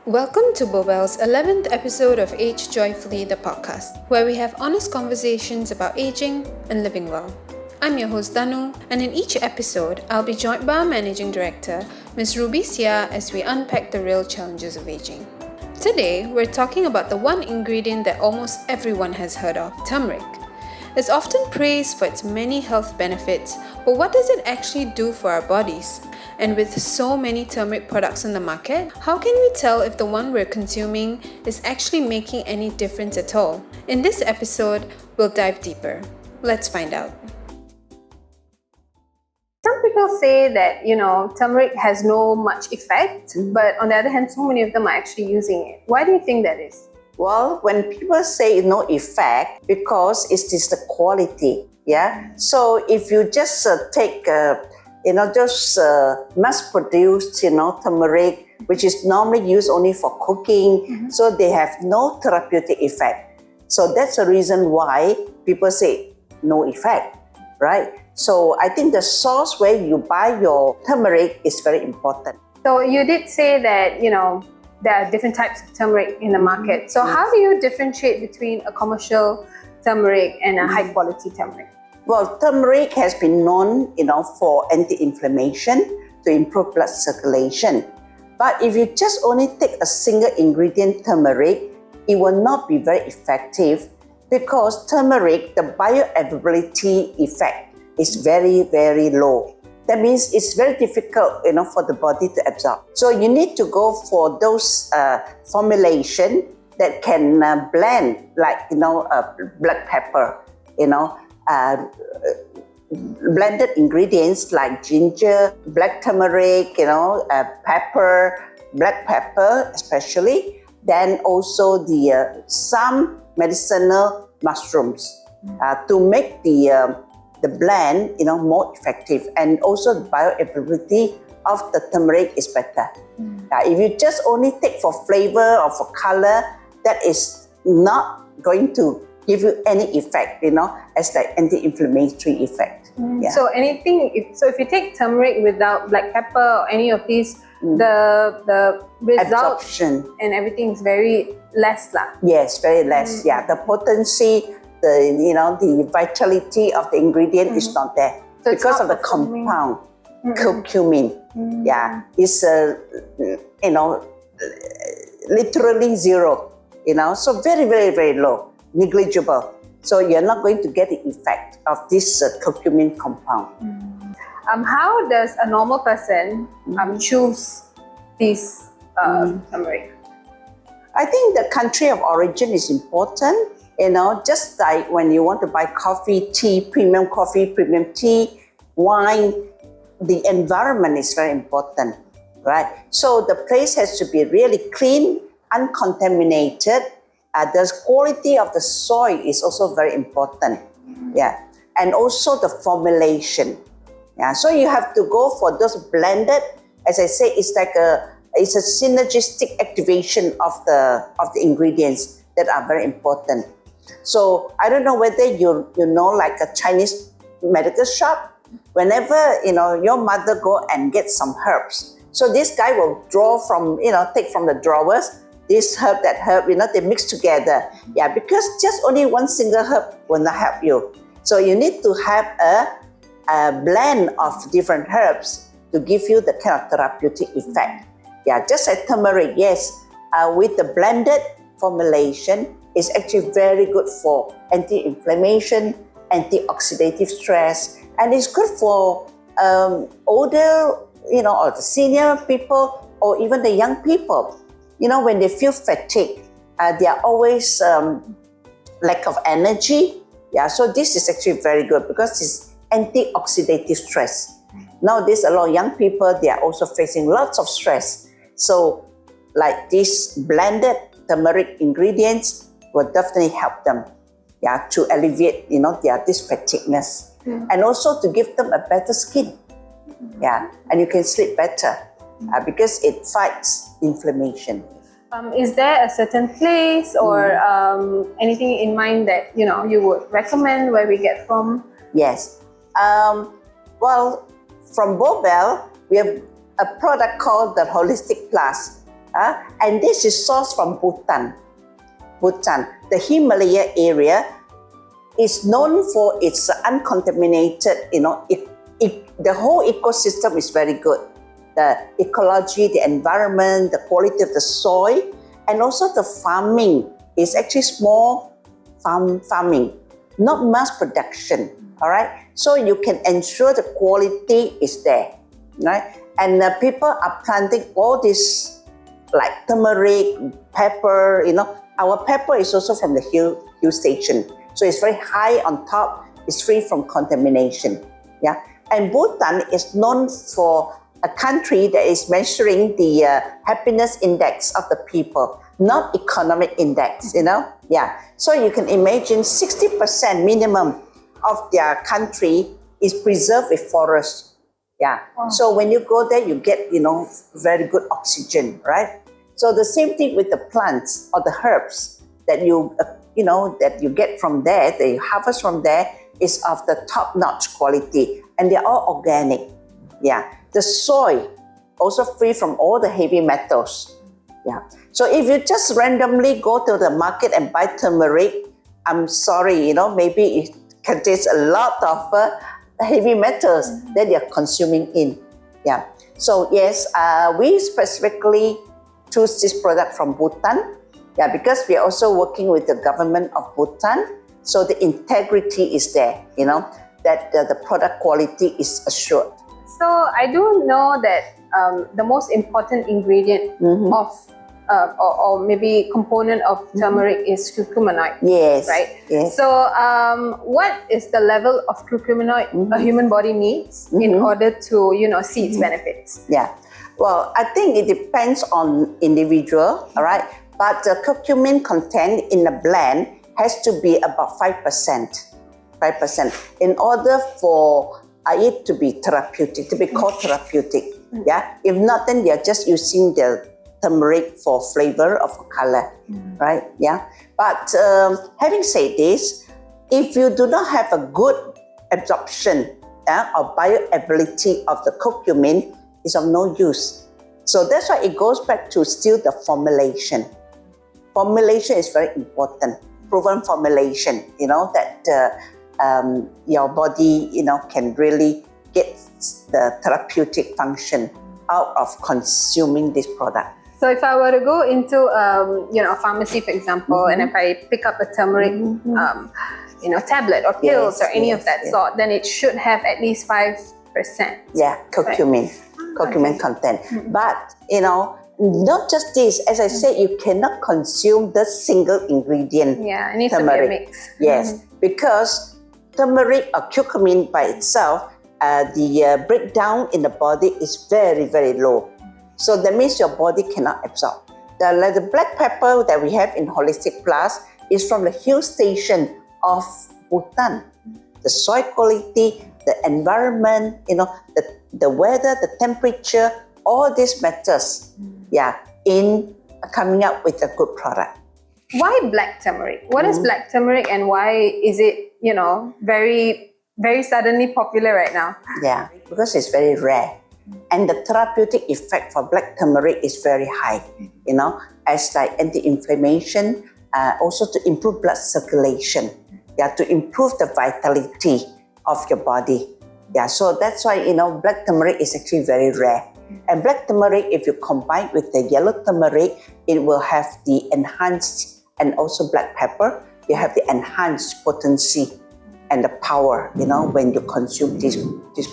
Welcome to Bobel's 11th episode of Age Joyfully, the podcast, where we have honest conversations about aging and living well. I'm your host Danu, and in each episode, I'll be joined by our managing director, Ms. Ruby Sia, as we unpack the real challenges of aging. Today, we're talking about the one ingredient that almost everyone has heard of, turmeric. It's often praised for its many health benefits, but what does it actually do for our bodies? And with so many turmeric products in the market, how can we tell if the one we're consuming is actually making any difference at all? In this episode, we'll dive deeper. Let's find out. Some people say that, turmeric has no much effect, but on the other hand, so many of them are actually using it. Why do you think that is? Well, when people say no effect, because it is the quality, yeah? So if you just take mass-produced, turmeric, which is normally used only for cooking, so they have no therapeutic effect. So that's the reason why people say no effect, right? So I think the source where you buy your turmeric is very important. So you did say that, there are different types of turmeric in the market. So how do you differentiate between a commercial turmeric and a high-quality turmeric? Well, turmeric has been known, for anti-inflammation to improve blood circulation. But if you just only take a single ingredient turmeric, it will not be very effective because turmeric, the bioavailability effect is very, very low. That means it's very difficult, for the body to absorb. So you need to go for those formulation that can blend, like, black pepper, blended ingredients like ginger, black turmeric, pepper, black pepper especially, then also the some medicinal mushrooms to make the blend, more effective, and also the bioavailability of the turmeric is better. If you just only take for flavor or for color, that is not going to give you any effect, as the anti-inflammatory effect. Yeah. So if you take turmeric without black pepper or any of these, the result absorption and everything is very less lah. Yes, very less. Yeah, the potency, the vitality of the ingredient is not there so because of the compound curcumin. Yeah, it's literally zero. So very, very, very low, negligible. So you're not going to get the effect of this curcumin compound. How does a normal person choose this turmeric? I think the country of origin is important. Just like when you want to buy coffee, tea, premium tea, wine, the environment is very important, right? So the place has to be really clean, uncontaminated. The quality of the soil is also very important, yeah, and also the formulation, yeah. So you have to go for those blended. As I say, it's a synergistic activation of the ingredients that are very important. So I don't know whether you know, like a Chinese medical shop. Whenever your mother go and get some herbs, so this guy will draw from take from the drawers. This herb, that herb, they mix together. Yeah, because just only one single herb will not help you. So you need to have a blend of different herbs to give you the kind of therapeutic effect. Yeah, just like turmeric, yes, with the blended formulation, is actually very good for anti-inflammation, antioxidative stress, and it's good for older, or the senior people, or even the young people. When they feel fatigue, they are always lack of energy. Yeah, so this is actually very good because it's antioxidative stress. Nowadays, a lot of young people, they are also facing lots of stress. So, like these blended turmeric ingredients will definitely help them, yeah, to alleviate, this fatigueness, and also to give them a better skin. Yeah, and you can sleep better because it fights inflammation. Is there a certain place or anything in mind that you would recommend where we get from? Yes. Well, from Bobel, we have a product called the Holistic Plus. And this is sourced from Bhutan. The Himalaya area is known for its uncontaminated, the whole ecosystem is very good. The ecology, the environment, the quality of the soil, and also the farming is actually small farming, not mass production, all right? So you can ensure the quality is there, right? And people are planting all this like turmeric, pepper, Our pepper is also from the hill station. So it's very high on top, it's free from contamination, yeah? And Bhutan is known for a country that is measuring the happiness index of the people, not economic index, Yeah. So you can imagine 60% minimum of their country is preserved with forest. Yeah. Wow. So when you go there, you get, very good oxygen, right? So the same thing with the plants or the herbs that you get from there, that you harvest from there, is of the top-notch quality, and they're all organic. Yeah. The soil also free from all the heavy metals. Yeah. So if you just randomly go to the market and buy turmeric, I'm sorry, maybe it contains a lot of heavy metals that you're consuming in. Yeah. So yes, we specifically choose this product from Bhutan. Yeah, because we are also working with the government of Bhutan. So the integrity is there, that the product quality is assured. So I do know that the most important ingredient of or maybe component of turmeric is curcuminoid. Yes. Right? Yes. So what is the level of curcuminoid a human body needs in order to, see its benefits? Yeah. Well, I think it depends on individual, all right? But the curcumin content in the blend has to be about 5%. 5%. In order for it to be therapeutic, to be called therapeutic. Yeah. If not, then you're just using the turmeric for flavor of color, right? Yeah. But having said this, if you do not have a good absorption or bioavailability of the curcumin, it's of no use. So that's why it goes back to still the formulation. Formulation is very important. Proven formulation, that your body, can really get the therapeutic function out of consuming this product. So if I were to go into, a pharmacy, for example, and if I pick up a turmeric, tablet or pills or any of that sort, then it should have at least 5%. Yeah, curcumin, curcumin content. But, not just this, as I said, you cannot consume the single ingredient. Yeah, it needs turmeric. To be a mix. Yes, because turmeric or curcumin by itself, the breakdown in the body is very, very low. So that means your body cannot absorb. The black pepper that we have in Holistic Plus is from the hill station of Bhutan. The soil quality, the environment, the weather, the temperature, all this matters. Yeah, in coming up with a good product. Why black turmeric? What is black turmeric, and why is it, very, very suddenly popular right now? Yeah, because it's very rare. And the therapeutic effect for black turmeric is very high, as like anti-inflammation, also to improve blood circulation, to improve the vitality of your body. Yeah, so that's why, black turmeric is actually very rare. And black turmeric, if you combine with the yellow turmeric, it will have the enhanced, and also black pepper, you have the enhanced potency and the power, when you consume this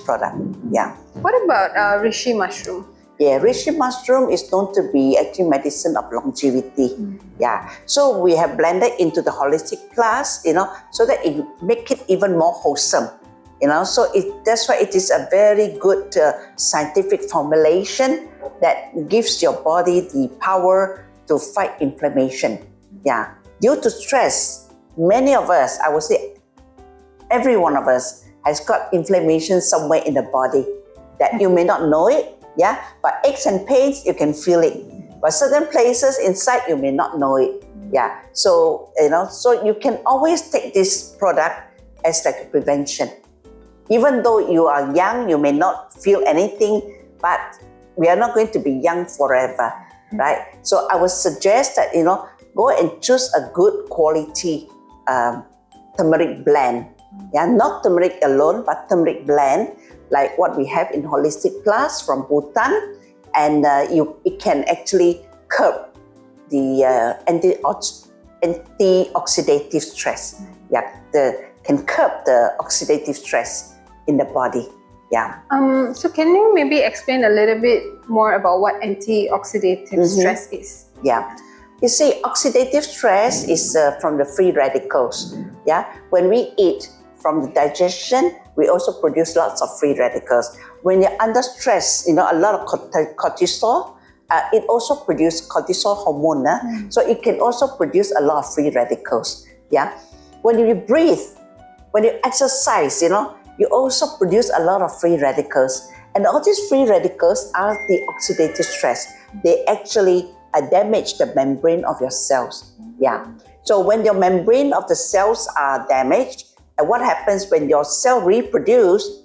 product. Yeah. What about reishi mushroom? Yeah, reishi mushroom is known to be actually medicine of longevity. Yeah. So we have blended into the Holistic Plus, so that it make it even more wholesome. So that's why it is a very good scientific formulation that gives your body the power to fight inflammation. Yeah. Due to stress, many of us, I would say every one of us, has got inflammation somewhere in the body that you may not know it, yeah, but aches and pains, you can feel it. But certain places inside, you may not know it, yeah. So, so you can always take this product as like a prevention. Even though you are young, you may not feel anything, but we are not going to be young forever. right? So I would suggest that, go and choose a good quality turmeric blend. Yeah, not turmeric alone, but turmeric blend, like what we have in Holistic Plus from Bhutan. And it can actually curb the anti-oxidative stress. Yeah, can curb the oxidative stress in the body. Yeah. So can you maybe explain a little bit more about what anti-oxidative stress is? Yeah. You see, oxidative stress is from the free radicals. Yeah. When we eat, from the digestion, we also produce lots of free radicals. When you're under stress, a lot of cortisol, it also produces cortisol hormone. So it can also produce a lot of free radicals. Yeah. When you breathe, when you exercise, you also produce a lot of free radicals. And all these free radicals are the oxidative stress. They actually damage the membrane of your cells. Yeah. So when your membrane of the cells are damaged, and what happens when your cell reproduce,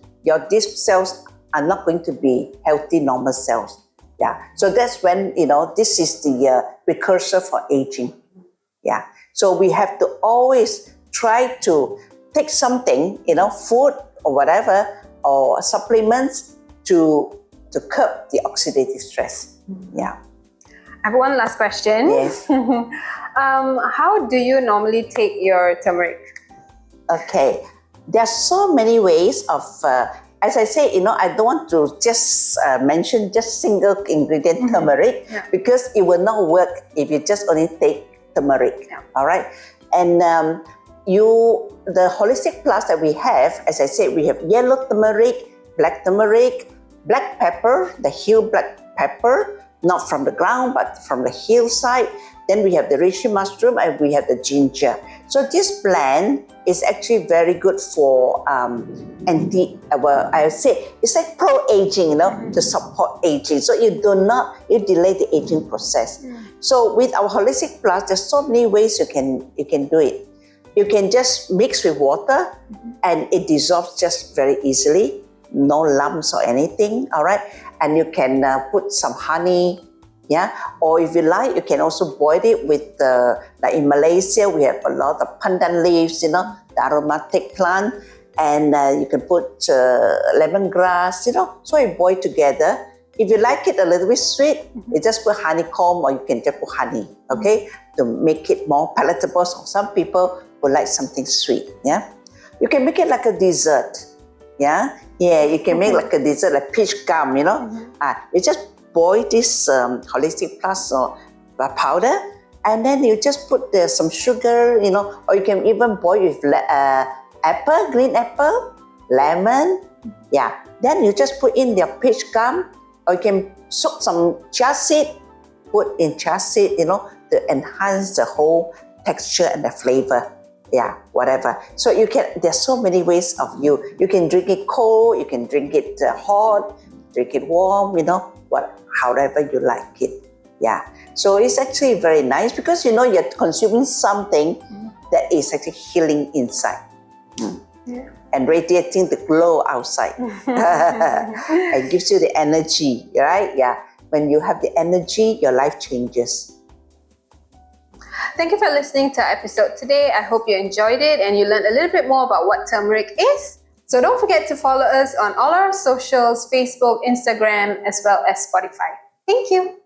these cells are not going to be healthy, normal cells. Yeah. So that's when, this is the precursor for aging. Yeah. So we have to always try to take something, food or whatever, or supplements to curb the oxidative stress. Yeah. I have one last question. Yes. How do you normally take your turmeric? Okay. There are so many ways of, as I say, I don't want to just mention just single ingredient turmeric because it will not work if you just only take turmeric. Yeah. All right. And the Holistic Plus that we have, as I said, we have yellow turmeric, black pepper, the hill black pepper, not from the ground, but from the hillside. Then we have the reishi mushroom and we have the ginger. So this blend is actually very good for I would say it's like pro-aging, to support aging. So you delay the aging process. So with our Holistic Plus, there's so many ways you can do it. You can just mix with water and it dissolves just very easily, no lumps or anything, all right? And you can put some honey, yeah? Or if you like, you can also boil it with, like in Malaysia, we have a lot of pandan leaves, the aromatic plant, and you can put lemongrass, so you boil together. If you like it a little bit sweet, you just put honeycomb or you can just put honey, okay? To make it more palatable. So some people would like something sweet, yeah? You can make it like a dessert, yeah? Yeah, you can make like a dessert, like peach gum, you just boil this Holistic Plus powder, and then you just put some sugar, or you can even boil with green apple, lemon, yeah. Then you just put in your peach gum, or you can soak some chia seed, put in chia seed, to enhance the whole texture and the flavor. Yeah, whatever. So there's so many ways of you can drink it cold, you can drink it hot, drink it warm, however you like it. Yeah. So it's actually very nice because, you're consuming something that is actually healing inside. Yeah. And radiating the glow outside. It gives you the energy, right? Yeah. When you have the energy, your life changes. Thank you for listening to our episode today. I hope you enjoyed it and you learned a little bit more about what turmeric is. So don't forget to follow us on all our socials, Facebook, Instagram, as well as Spotify. Thank you.